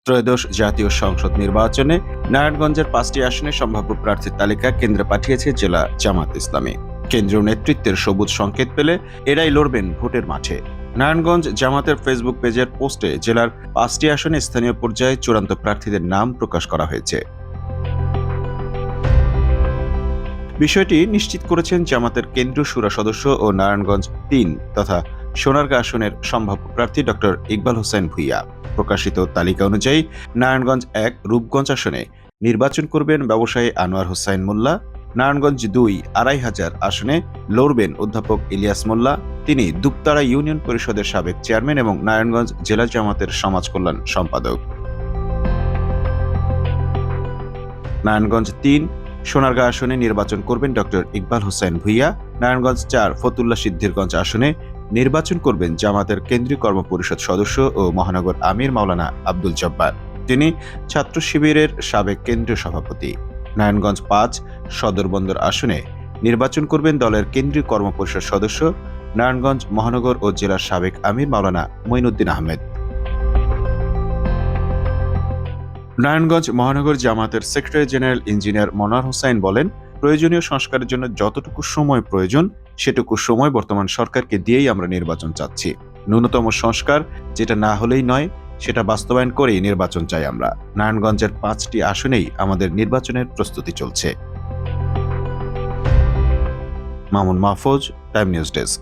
ত্রয়োদশ জাতীয় সংসদ নির্বাচনে নারায়ণগঞ্জের 5টি আসনে সম্ভাব্য প্রার্থীর তালিকা কেন্দ্রে পাঠিয়েছে জেলা জামাত ইসলামী। কেন্দ্রীয় নেতৃত্বের সবুজ সংকেত পেলে এরাই লড়বেন ভোটের মাঠে। নারায়ণগঞ্জ জামাতের ফেসবুক পেজের পোস্টে জেলার 5টি আসনে স্থানীয় পর্যায়ে চূড়ান্ত প্রার্থীদের নাম প্রকাশ করা হয়েছে। বিষয়টি নিশ্চিত করেছেন জামাতের কেন্দ্রীয় শুরা সদস্য ও নারায়ণগঞ্জ-3 তথা সোনারগাঁ আসনের সম্ভাব্য প্রার্থী ডক্টর ইকবাল হোসেন ভূঁইয়া। প্রকাশিত তালিকা অনুযায়ী নারায়ণগঞ্জ-1 রূপগঞ্জ আসনে নির্বাচন করবেন ব্যবসায়ী আনোয়ার হোসাইন মোল্লা। নারায়ণগঞ্জ-2 আড়াইহাজার আসনে লড়বেন অধ্যাপক ইলিয়াস মোল্লা। তিনি দুপতারা ইউনিয়ন পরিষদের সাবেক চেয়ারম্যান এবং নারায়ণগঞ্জ জেলা জামাতের সমাজ কল্যাণ সম্পাদক। নারায়ণগঞ্জ-3 সোনারগাঁ আসনে নির্বাচন করবেন ডক্টর ইকবাল হোসেন ভূঁইয়া। নারায়ণগঞ্জ-4 ফতুল্লা সিদ্ধিরগঞ্জ আসনে নির্বাচন করবেন জামাতের কেন্দ্রীয় কর্মপরিষদ সদস্য ও মহানগর আমির মাওলানা আব্দুল জব্বার। তিনি ছাত্র শিবিরের সাবেক কেন্দ্রীয় সভাপতি। নারায়ণগঞ্জ-5 সদর বন্দর আসনে নির্বাচন করবেন দলের কেন্দ্রীয় কর্মপরিষদ সদস্য, নারায়ণগঞ্জ মহানগর ও জেলার সাবেক আমির মাওলানা মঈনুদ্দিন আহমেদ। নারায়ণগঞ্জ মহানগর জামাতের secretary general engineer Monowar Hossain বলেন, প্রয়োজনীয় সংস্কারের জন্য যতটুকু সময় প্রয়োজন সেটুকু সময় বর্তমান সরকারকে দিয়েই আমরা নির্বাচন চাচ্ছি। ন্যূনতম সংস্কার যেটা না হলেই নয়, সেটা বাস্তবায়ন করেই নির্বাচন চাই আমরা। নারায়ণগঞ্জের 5টি আসনেই আমাদের নির্বাচনের প্রস্তুতি চলছে। Mamun Mahfuz, time news desk.